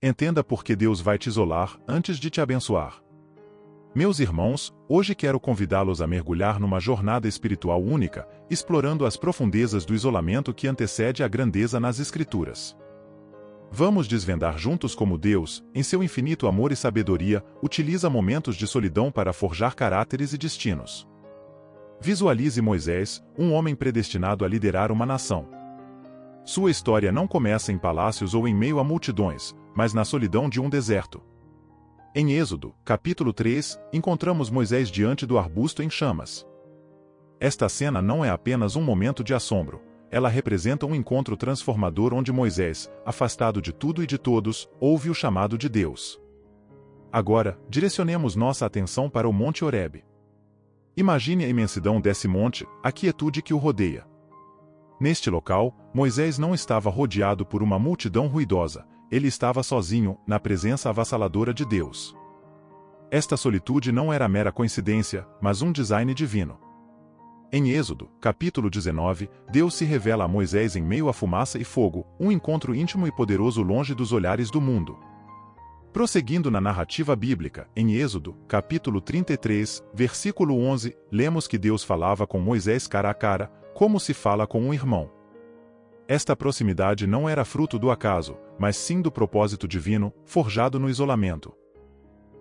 Entenda por que Deus vai te isolar antes de te abençoar. Meus irmãos, hoje quero convidá-los a mergulhar numa jornada espiritual única, explorando as profundezas do isolamento que antecede a grandeza nas Escrituras. Vamos desvendar juntos como Deus, em seu infinito amor e sabedoria, utiliza momentos de solidão para forjar caráteres e destinos. Visualize Moisés, um homem predestinado a liderar uma nação. Sua história não começa em palácios ou em meio a multidões, mas na solidão de um deserto. Em Êxodo, capítulo 3, encontramos Moisés diante do arbusto em chamas. Esta cena não é apenas um momento de assombro, ela representa um encontro transformador onde Moisés, afastado de tudo e de todos, ouve o chamado de Deus. Agora, direcionemos nossa atenção para o Monte Horebe. Imagine a imensidão desse monte, a quietude que o rodeia. Neste local, Moisés não estava rodeado por uma multidão ruidosa, ele estava sozinho, na presença avassaladora de Deus. Esta solitude não era mera coincidência, mas um design divino. Em Êxodo, capítulo 19, Deus se revela a Moisés em meio a fumaça e fogo, um encontro íntimo e poderoso longe dos olhares do mundo. Prosseguindo na narrativa bíblica, em Êxodo, capítulo 33, versículo 11, lemos que Deus falava com Moisés cara a cara, como se fala com um irmão. Esta proximidade não era fruto do acaso, mas sim do propósito divino, forjado no isolamento.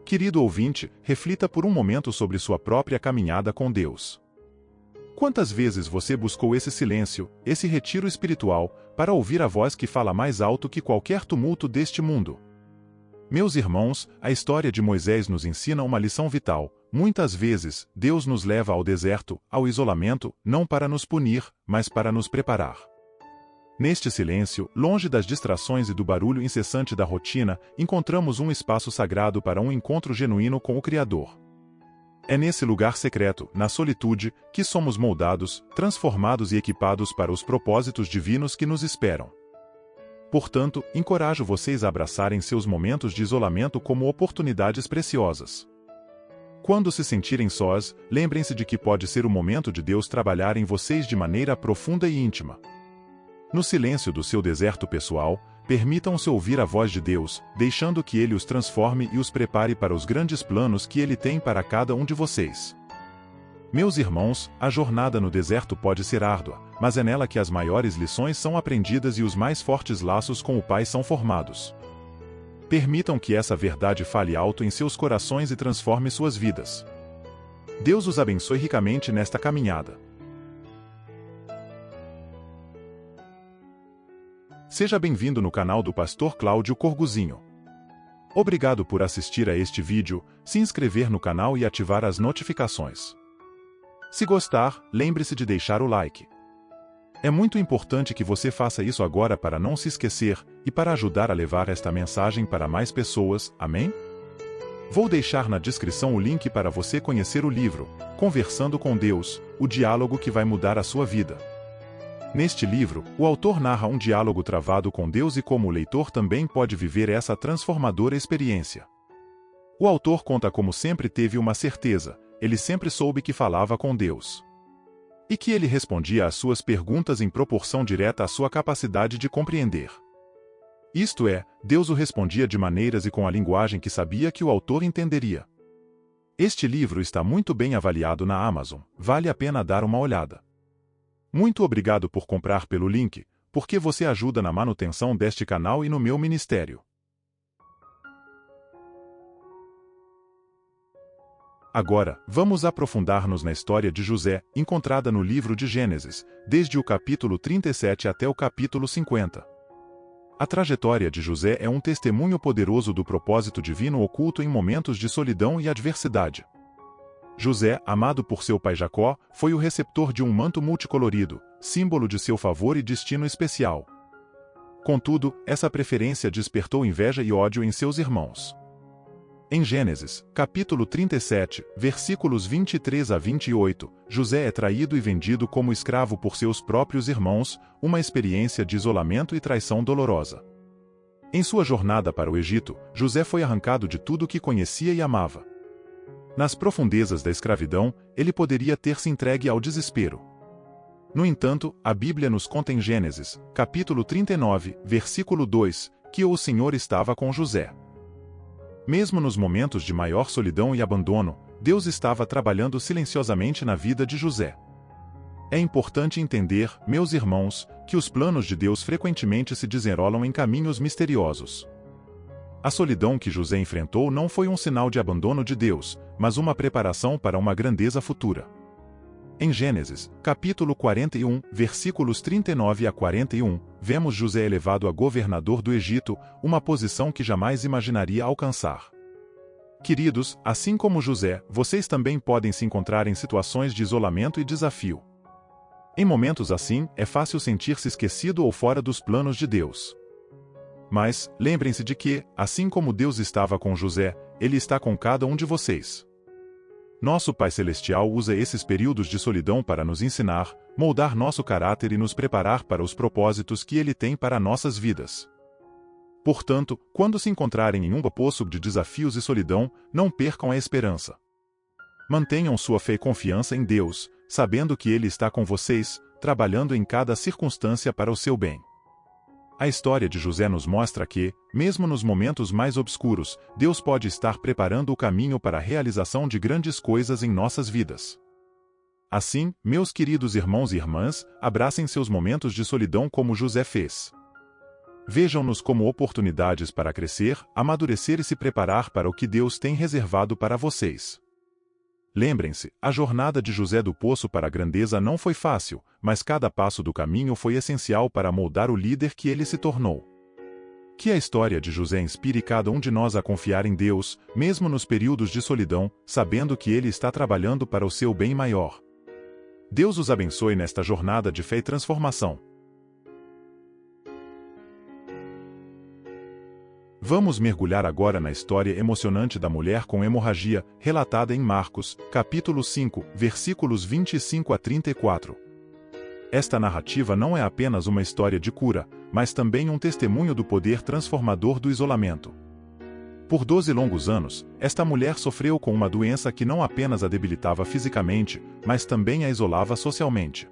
Querido ouvinte, reflita por um momento sobre sua própria caminhada com Deus. Quantas vezes você buscou esse silêncio, esse retiro espiritual, para ouvir a voz que fala mais alto que qualquer tumulto deste mundo? Meus irmãos, a história de Moisés nos ensina uma lição vital. Muitas vezes, Deus nos leva ao deserto, ao isolamento, não para nos punir, mas para nos preparar. Neste silêncio, longe das distrações e do barulho incessante da rotina, encontramos um espaço sagrado para um encontro genuíno com o Criador. É nesse lugar secreto, na solitude, que somos moldados, transformados e equipados para os propósitos divinos que nos esperam. Portanto, encorajo vocês a abraçarem seus momentos de isolamento como oportunidades preciosas. Quando se sentirem sós, lembrem-se de que pode ser o momento de Deus trabalhar em vocês de maneira profunda e íntima. No silêncio do seu deserto pessoal, permitam-se ouvir a voz de Deus, deixando que Ele os transforme e os prepare para os grandes planos que Ele tem para cada um de vocês. Meus irmãos, a jornada no deserto pode ser árdua, mas é nela que as maiores lições são aprendidas e os mais fortes laços com o Pai são formados. Permitam que essa verdade fale alto em seus corações e transforme suas vidas. Deus os abençoe ricamente nesta caminhada. Seja bem-vindo no canal do Pastor Cláudio Corguzinho. Obrigado por assistir a este vídeo, se inscrever no canal e ativar as notificações. Se gostar, lembre-se de deixar o like. É muito importante que você faça isso agora para não se esquecer e para ajudar a levar esta mensagem para mais pessoas, amém? Vou deixar na descrição o link para você conhecer o livro, Conversando com Deus, o diálogo que vai mudar a sua vida. Neste livro, o autor narra um diálogo travado com Deus e como o leitor também pode viver essa transformadora experiência. O autor conta como sempre teve uma certeza, ele sempre soube que falava com Deus. E que ele respondia às suas perguntas em proporção direta à sua capacidade de compreender. Isto é, Deus o respondia de maneiras e com a linguagem que sabia que o autor entenderia. Este livro está muito bem avaliado na Amazon, vale a pena dar uma olhada. Muito obrigado por comprar pelo link, porque você ajuda na manutenção deste canal e no meu ministério. Agora, vamos aprofundar-nos na história de José, encontrada no livro de Gênesis, desde o capítulo 37 até o capítulo 50. A trajetória de José é um testemunho poderoso do propósito divino oculto em momentos de solidão e adversidade. José, amado por seu pai Jacó, foi o receptor de um manto multicolorido, símbolo de seu favor e destino especial. Contudo, essa preferência despertou inveja e ódio em seus irmãos. Em Gênesis, capítulo 37, versículos 23 a 28, José é traído e vendido como escravo por seus próprios irmãos, uma experiência de isolamento e traição dolorosa. Em sua jornada para o Egito, José foi arrancado de tudo o que conhecia e amava. Nas profundezas da escravidão, ele poderia ter se entregue ao desespero. No entanto, a Bíblia nos conta em Gênesis, capítulo 39, versículo 2, que o Senhor estava com José. Mesmo nos momentos de maior solidão e abandono, Deus estava trabalhando silenciosamente na vida de José. É importante entender, meus irmãos, que os planos de Deus frequentemente se desenrolam em caminhos misteriosos. A solidão que José enfrentou não foi um sinal de abandono de Deus, mas uma preparação para uma grandeza futura. Em Gênesis, capítulo 41, versículos 39 a 41, vemos José elevado a governador do Egito, uma posição que jamais imaginaria alcançar. Queridos, assim como José, vocês também podem se encontrar em situações de isolamento e desafio. Em momentos assim, é fácil sentir-se esquecido ou fora dos planos de Deus. Mas, lembrem-se de que, assim como Deus estava com José, Ele está com cada um de vocês. Nosso Pai Celestial usa esses períodos de solidão para nos ensinar, moldar nosso caráter e nos preparar para os propósitos que Ele tem para nossas vidas. Portanto, quando se encontrarem em um poço de desafios e solidão, não percam a esperança. Mantenham sua fé e confiança em Deus, sabendo que Ele está com vocês, trabalhando em cada circunstância para o seu bem. A história de José nos mostra que, mesmo nos momentos mais obscuros, Deus pode estar preparando o caminho para a realização de grandes coisas em nossas vidas. Assim, meus queridos irmãos e irmãs, abracem seus momentos de solidão como José fez. Vejam-nos como oportunidades para crescer, amadurecer e se preparar para o que Deus tem reservado para vocês. Lembrem-se, a jornada de José do poço para a grandeza não foi fácil, mas cada passo do caminho foi essencial para moldar o líder que ele se tornou. Que a história de José inspire cada um de nós a confiar em Deus, mesmo nos períodos de solidão, sabendo que Ele está trabalhando para o seu bem maior. Deus os abençoe nesta jornada de fé e transformação. Vamos mergulhar agora na história emocionante da mulher com hemorragia, relatada em Marcos, capítulo 5, versículos 25 a 34. Esta narrativa não é apenas uma história de cura, mas também um testemunho do poder transformador do isolamento. Por 12 longos anos, esta mulher sofreu com uma doença que não apenas a debilitava fisicamente, mas também a isolava socialmente.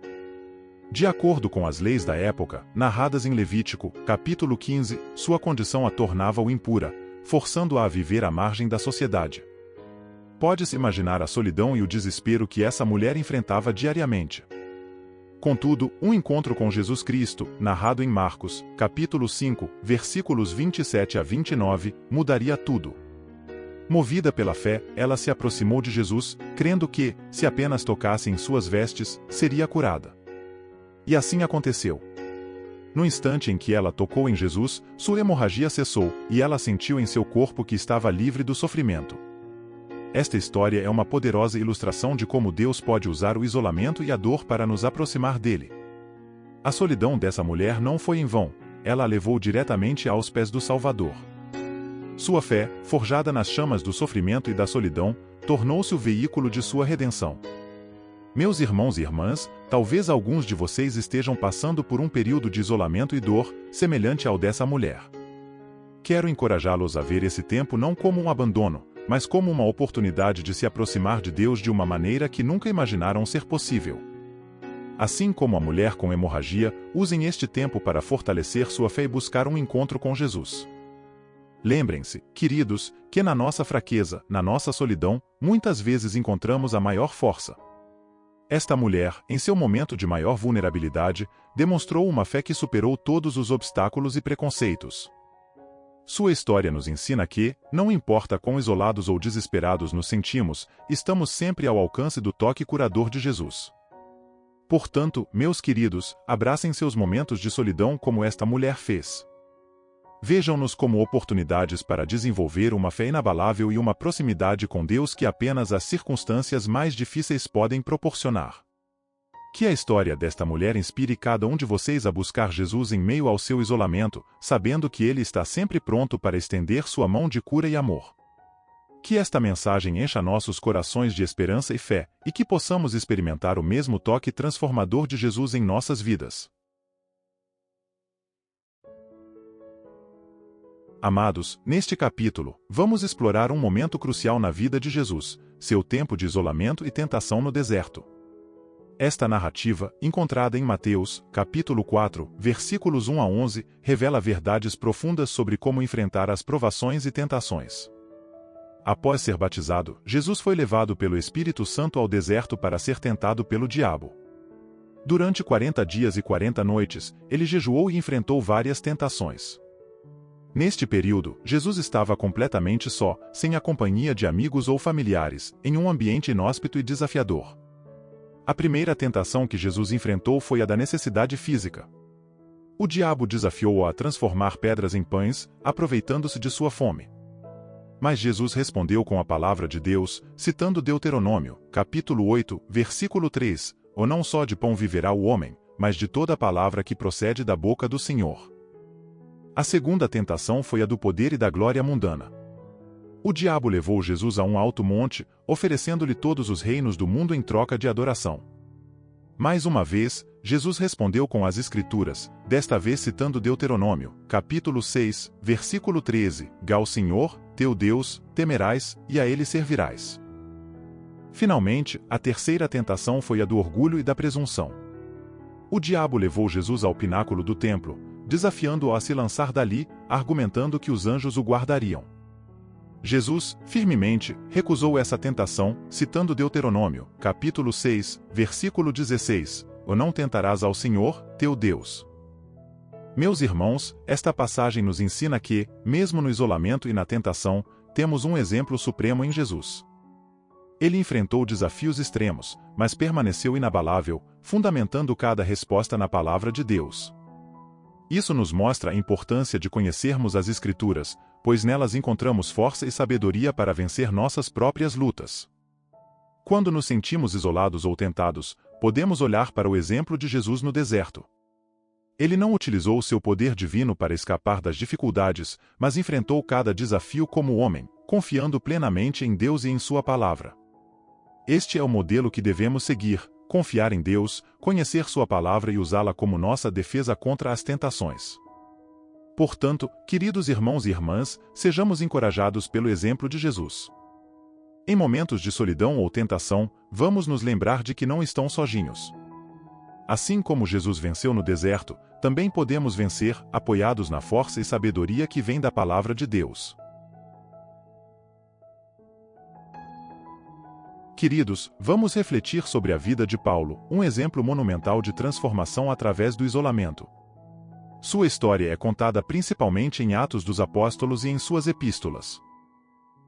De acordo com as leis da época, narradas em Levítico, capítulo 15, sua condição a tornava-o impura, forçando-a a viver à margem da sociedade. Pode-se imaginar a solidão e o desespero que essa mulher enfrentava diariamente. Contudo, um encontro com Jesus Cristo, narrado em Marcos, capítulo 5, versículos 27 a 29, mudaria tudo. Movida pela fé, ela se aproximou de Jesus, crendo que, se apenas tocasse em suas vestes, seria curada. E assim aconteceu. No instante em que ela tocou em Jesus, sua hemorragia cessou, e ela sentiu em seu corpo que estava livre do sofrimento. Esta história é uma poderosa ilustração de como Deus pode usar o isolamento e a dor para nos aproximar dele. A solidão dessa mulher não foi em vão, ela a levou diretamente aos pés do Salvador. Sua fé, forjada nas chamas do sofrimento e da solidão, tornou-se o veículo de sua redenção. Meus irmãos e irmãs, talvez alguns de vocês estejam passando por um período de isolamento e dor, semelhante ao dessa mulher. Quero encorajá-los a ver esse tempo não como um abandono, mas como uma oportunidade de se aproximar de Deus de uma maneira que nunca imaginaram ser possível. Assim como a mulher com hemorragia, usem este tempo para fortalecer sua fé e buscar um encontro com Jesus. Lembrem-se, queridos, que na nossa fraqueza, na nossa solidão, muitas vezes encontramos a maior força. Esta mulher, em seu momento de maior vulnerabilidade, demonstrou uma fé que superou todos os obstáculos e preconceitos. Sua história nos ensina que, não importa quão isolados ou desesperados nos sentimos, estamos sempre ao alcance do toque curador de Jesus. Portanto, meus queridos, abracem seus momentos de solidão como esta mulher fez. Vejam-nos como oportunidades para desenvolver uma fé inabalável e uma proximidade com Deus que apenas as circunstâncias mais difíceis podem proporcionar. Que a história desta mulher inspire cada um de vocês a buscar Jesus em meio ao seu isolamento, sabendo que Ele está sempre pronto para estender sua mão de cura e amor. Que esta mensagem encha nossos corações de esperança e fé, e que possamos experimentar o mesmo toque transformador de Jesus em nossas vidas. Amados, neste capítulo, vamos explorar um momento crucial na vida de Jesus, seu tempo de isolamento e tentação no deserto. Esta narrativa, encontrada em Mateus, capítulo 4, versículos 1 a 11, revela verdades profundas sobre como enfrentar as provações e tentações. Após ser batizado, Jesus foi levado pelo Espírito Santo ao deserto para ser tentado pelo diabo. Durante 40 dias e 40 noites, ele jejuou e enfrentou várias tentações. Neste período, Jesus estava completamente só, sem a companhia de amigos ou familiares, em um ambiente inóspito e desafiador. A primeira tentação que Jesus enfrentou foi a da necessidade física. O diabo desafiou-o a transformar pedras em pães, aproveitando-se de sua fome. Mas Jesus respondeu com a palavra de Deus, citando Deuteronômio, capítulo 8, versículo 3, "Ou não só de pão viverá o homem, mas de toda a palavra que procede da boca do Senhor." A segunda tentação foi a do poder e da glória mundana. O diabo levou Jesus a um alto monte, oferecendo-lhe todos os reinos do mundo em troca de adoração. Mais uma vez, Jesus respondeu com as Escrituras, desta vez citando Deuteronômio, capítulo 6, versículo 13, "Ao Senhor, teu Deus, temerás, e a Ele servirás." Finalmente, a terceira tentação foi a do orgulho e da presunção. O diabo levou Jesus ao pináculo do templo, desafiando-o a se lançar dali, argumentando que os anjos o guardariam. Jesus, firmemente, recusou essa tentação, citando Deuteronômio, capítulo 6, versículo 16, "Ou não tentarás ao Senhor, teu Deus." Meus irmãos, esta passagem nos ensina que, mesmo no isolamento e na tentação, temos um exemplo supremo em Jesus. Ele enfrentou desafios extremos, mas permaneceu inabalável, fundamentando cada resposta na palavra de Deus. Isso nos mostra a importância de conhecermos as Escrituras, pois nelas encontramos força e sabedoria para vencer nossas próprias lutas. Quando nos sentimos isolados ou tentados, podemos olhar para o exemplo de Jesus no deserto. Ele não utilizou seu poder divino para escapar das dificuldades, mas enfrentou cada desafio como homem, confiando plenamente em Deus e em sua palavra. Este é o modelo que devemos seguir: confiar em Deus, conhecer sua palavra e usá-la como nossa defesa contra as tentações. Portanto, queridos irmãos e irmãs, sejamos encorajados pelo exemplo de Jesus. Em momentos de solidão ou tentação, vamos nos lembrar de que não estão sozinhos. Assim como Jesus venceu no deserto, também podemos vencer, apoiados na força e sabedoria que vem da palavra de Deus. Queridos, vamos refletir sobre a vida de Paulo, um exemplo monumental de transformação através do isolamento. Sua história é contada principalmente em Atos dos Apóstolos e em suas epístolas.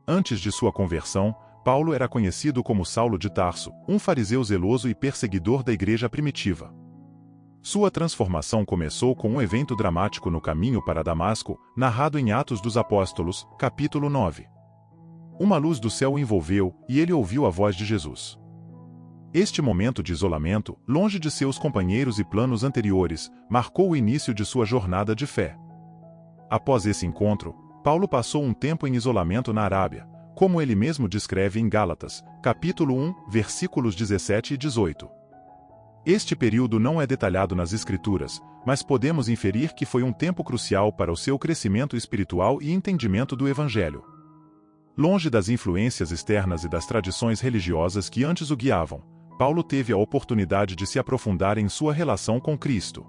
Antes de sua conversão, Paulo era conhecido como Saulo de Tarso, um fariseu zeloso e perseguidor da igreja primitiva. Sua transformação começou com um evento dramático no caminho para Damasco, narrado em Atos dos Apóstolos, capítulo 9. Uma luz do céu o envolveu, e ele ouviu a voz de Jesus. Este momento de isolamento, longe de seus companheiros e planos anteriores, marcou o início de sua jornada de fé. Após esse encontro, Paulo passou um tempo em isolamento na Arábia, como ele mesmo descreve em Gálatas, capítulo 1, versículos 17 e 18. Este período não é detalhado nas Escrituras, mas podemos inferir que foi um tempo crucial para o seu crescimento espiritual e entendimento do Evangelho. Longe das influências externas e das tradições religiosas que antes o guiavam, Paulo teve a oportunidade de se aprofundar em sua relação com Cristo.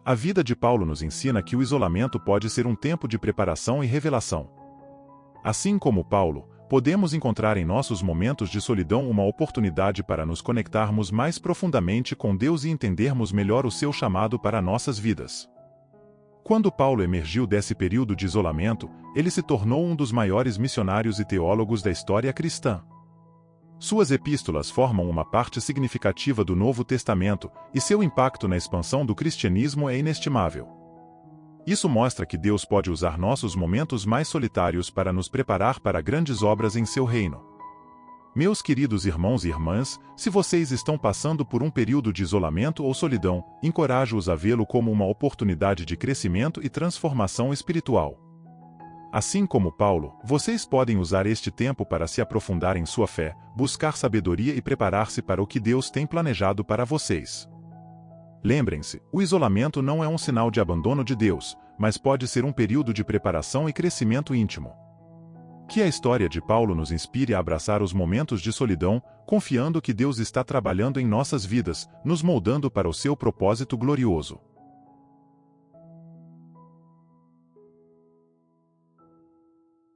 A vida de Paulo nos ensina que o isolamento pode ser um tempo de preparação e revelação. Assim como Paulo, podemos encontrar em nossos momentos de solidão uma oportunidade para nos conectarmos mais profundamente com Deus e entendermos melhor o seu chamado para nossas vidas. Quando Paulo emergiu desse período de isolamento, ele se tornou um dos maiores missionários e teólogos da história cristã. Suas epístolas formam uma parte significativa do Novo Testamento, e seu impacto na expansão do cristianismo é inestimável. Isso mostra que Deus pode usar nossos momentos mais solitários para nos preparar para grandes obras em seu reino. Meus queridos irmãos e irmãs, se vocês estão passando por um período de isolamento ou solidão, encorajo-os a vê-lo como uma oportunidade de crescimento e transformação espiritual. Assim como Paulo, vocês podem usar este tempo para se aprofundar em sua fé, buscar sabedoria e preparar-se para o que Deus tem planejado para vocês. Lembrem-se, o isolamento não é um sinal de abandono de Deus, mas pode ser um período de preparação e crescimento íntimo. Que a história de Paulo nos inspire a abraçar os momentos de solidão, confiando que Deus está trabalhando em nossas vidas, nos moldando para o seu propósito glorioso.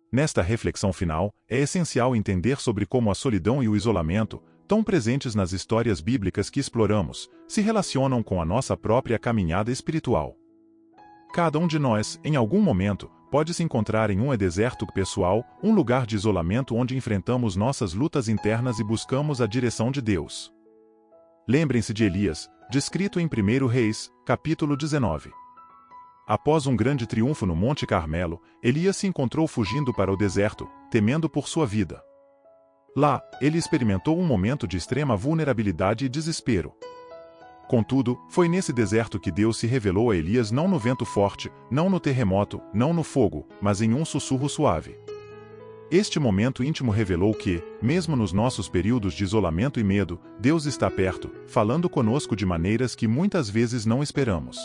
Nesta reflexão final, é essencial entender sobre como a solidão e o isolamento, tão presentes nas histórias bíblicas que exploramos, se relacionam com a nossa própria caminhada espiritual. Cada um de nós, em algum momento, pode se encontrar em um deserto pessoal, um lugar de isolamento onde enfrentamos nossas lutas internas e buscamos a direção de Deus. Lembrem-se de Elias, descrito em 1 Reis, capítulo 19. Após um grande triunfo no Monte Carmelo, Elias se encontrou fugindo para o deserto, temendo por sua vida. Lá, ele experimentou um momento de extrema vulnerabilidade e desespero. Contudo, foi nesse deserto que Deus se revelou a Elias não no vento forte, não no terremoto, não no fogo, mas em um sussurro suave. Este momento íntimo revelou que, mesmo nos nossos períodos de isolamento e medo, Deus está perto, falando conosco de maneiras que muitas vezes não esperamos.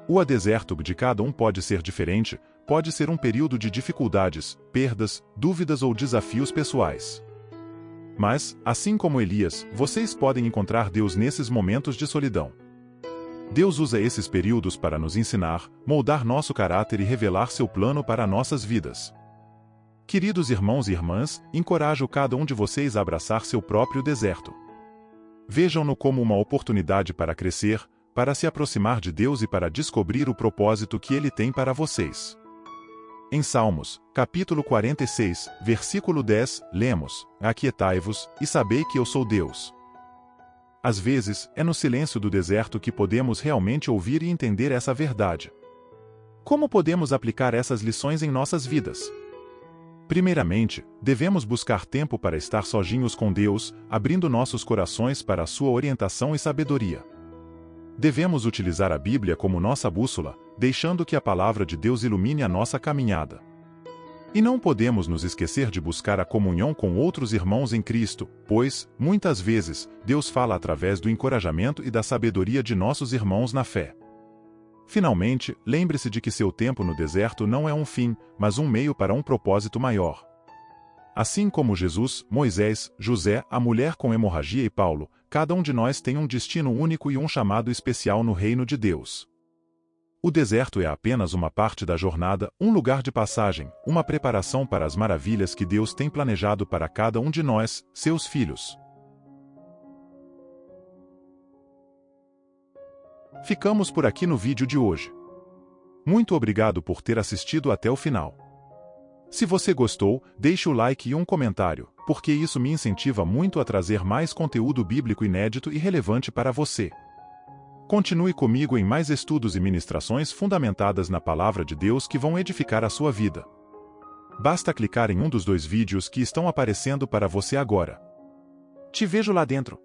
O deserto de cada um pode ser diferente, pode ser um período de dificuldades, perdas, dúvidas ou desafios pessoais. Mas, assim como Elias, vocês podem encontrar Deus nesses momentos de solidão. Deus usa esses períodos para nos ensinar, moldar nosso caráter e revelar seu plano para nossas vidas. Queridos irmãos e irmãs, encorajo cada um de vocês a abraçar seu próprio deserto. Vejam-no como uma oportunidade para crescer, para se aproximar de Deus e para descobrir o propósito que Ele tem para vocês. Em Salmos, capítulo 46, versículo 10, lemos: Aquietai-vos, e sabei que eu sou Deus. Às vezes, é no silêncio do deserto que podemos realmente ouvir e entender essa verdade. Como podemos aplicar essas lições em nossas vidas? Primeiramente, devemos buscar tempo para estar sozinhos com Deus, abrindo nossos corações para a sua orientação e sabedoria. Devemos utilizar a Bíblia como nossa bússola, deixando que a palavra de Deus ilumine a nossa caminhada. E não podemos nos esquecer de buscar a comunhão com outros irmãos em Cristo, pois, muitas vezes, Deus fala através do encorajamento e da sabedoria de nossos irmãos na fé. Finalmente, lembre-se de que seu tempo no deserto não é um fim, mas um meio para um propósito maior. Assim como Jesus, Moisés, José, a mulher com hemorragia e Paulo, cada um de nós tem um destino único e um chamado especial no reino de Deus. O deserto é apenas uma parte da jornada, um lugar de passagem, uma preparação para as maravilhas que Deus tem planejado para cada um de nós, seus filhos. Ficamos por aqui no vídeo de hoje. Muito obrigado por ter assistido até o final. Se você gostou, deixe o like e um comentário, porque isso me incentiva muito a trazer mais conteúdo bíblico inédito e relevante para você. Continue comigo em mais estudos e ministrações fundamentadas na Palavra de Deus que vão edificar a sua vida. Basta clicar em um dos 2 vídeos que estão aparecendo para você agora. Te vejo lá dentro.